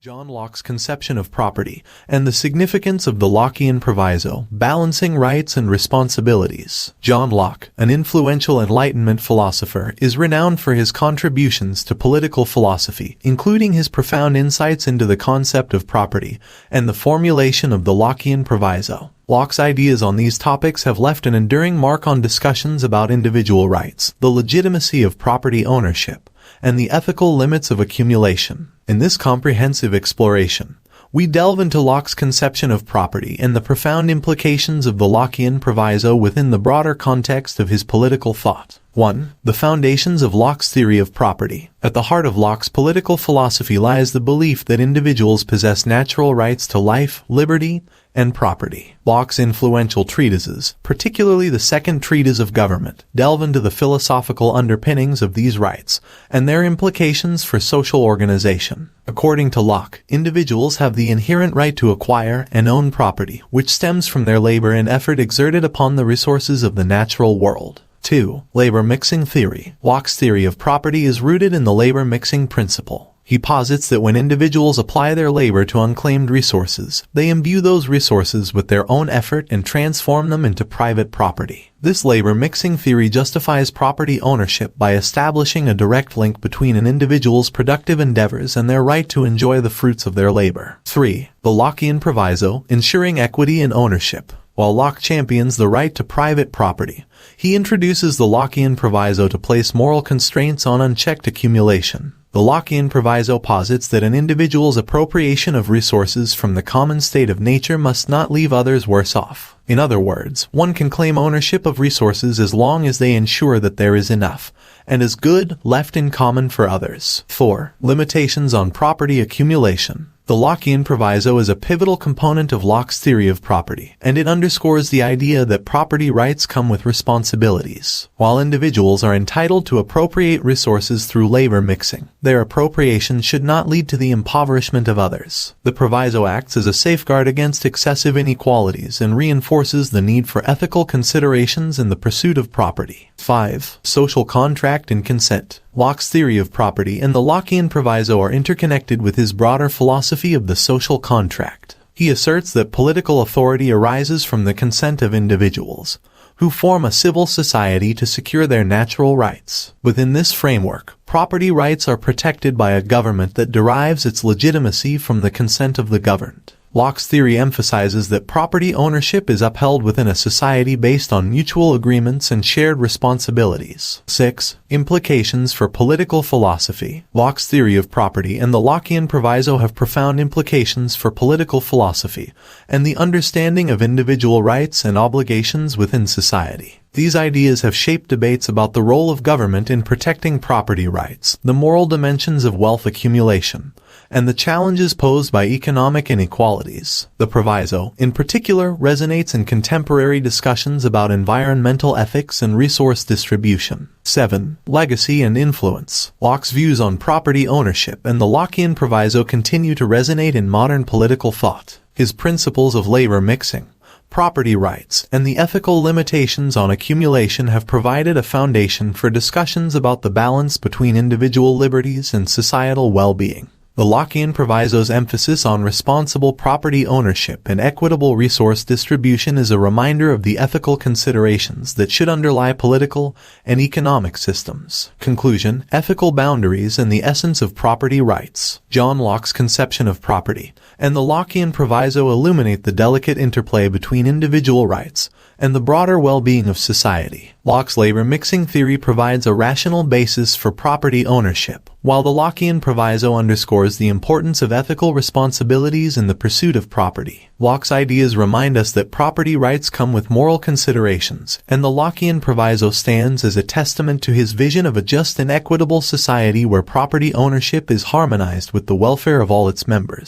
John Locke's conception of property, and the significance of the Lockean Proviso, balancing rights and responsibilities. John Locke, an influential Enlightenment philosopher, is renowned for his contributions to political philosophy, including his profound insights into the concept of property and the formulation of the Lockean Proviso. Locke's ideas on these topics have left an enduring mark on discussions about individual rights, the legitimacy of property ownership, and the ethical limits of accumulation. In this comprehensive exploration, we delve into Locke's conception of property and the profound implications of the Lockean Proviso within the broader context of his political thought. 1. The foundations of Locke's theory of property. At the heart of Locke's political philosophy lies the belief that individuals possess natural rights to life, liberty, and property. Locke's influential treatises, particularly the Second Treatise of Government, delve into the philosophical underpinnings of these rights and their implications for social organization. According to Locke, individuals have the inherent right to acquire and own property, which stems from their labor and effort exerted upon the resources of the natural world. 2. Labor mixing theory. Locke's theory of property is rooted in the labor mixing principle. He posits that when individuals apply their labor to unclaimed resources, they imbue those resources with their own effort and transform them into private property. This labor mixing theory justifies property ownership by establishing a direct link between an individual's productive endeavors and their right to enjoy the fruits of their labor. 3. The Lockean Proviso, ensuring equity in ownership. While Locke champions the right to private property, he introduces the Lockean Proviso to place moral constraints on unchecked accumulation. The Lockean Proviso posits that an individual's appropriation of resources from the common state of nature must not leave others worse off. In other words, one can claim ownership of resources as long as they ensure that there is enough, and is good, left in common for others. 4. Limitations on property accumulation. The Lockean Proviso is a pivotal component of Locke's theory of property, and it underscores the idea that property rights come with responsibilities. While individuals are entitled to appropriate resources through labor mixing, their appropriation should not lead to the impoverishment of others. The Proviso acts as a safeguard against excessive inequalities and reinforces the need for ethical considerations in the pursuit of property. 5. Social contract and consent. Locke's theory of property and the Lockean Proviso are interconnected with his broader philosophy of the social contract. He asserts that political authority arises from the consent of individuals, who form a civil society to secure their natural rights. Within this framework, property rights are protected by a government that derives its legitimacy from the consent of the governed. Locke's theory emphasizes that property ownership is upheld within a society based on mutual agreements and shared responsibilities. 6. Implications for political philosophy. Locke's theory of property and the Lockean Proviso have profound implications for political philosophy and the understanding of individual rights and obligations within society. These ideas have shaped debates about the role of government in protecting property rights, the moral dimensions of wealth accumulation, and the challenges posed by economic inequalities. The Proviso, in particular, resonates in contemporary discussions about environmental ethics and resource distribution. 7. Legacy and influence. Locke's views on property ownership and the Lockean Proviso continue to resonate in modern political thought. His principles of labor mixing, property rights, and the ethical limitations on accumulation have provided a foundation for discussions about the balance between individual liberties and societal well-being. The Lockean Proviso's emphasis on responsible property ownership and equitable resource distribution is a reminder of the ethical considerations that should underlie political and economic systems. Conclusion: ethical boundaries and the essence of property rights. John Locke's conception of property and the Lockean Proviso illuminate the delicate interplay between individual rights and the broader well-being of society. Locke's labor mixing theory provides a rational basis for property ownership, while the Lockean Proviso underscores the importance of ethical responsibilities in the pursuit of property. Locke's ideas remind us that property rights come with moral considerations, and the Lockean Proviso stands as a testament to his vision of a just and equitable society where property ownership is harmonized with the welfare of all its members.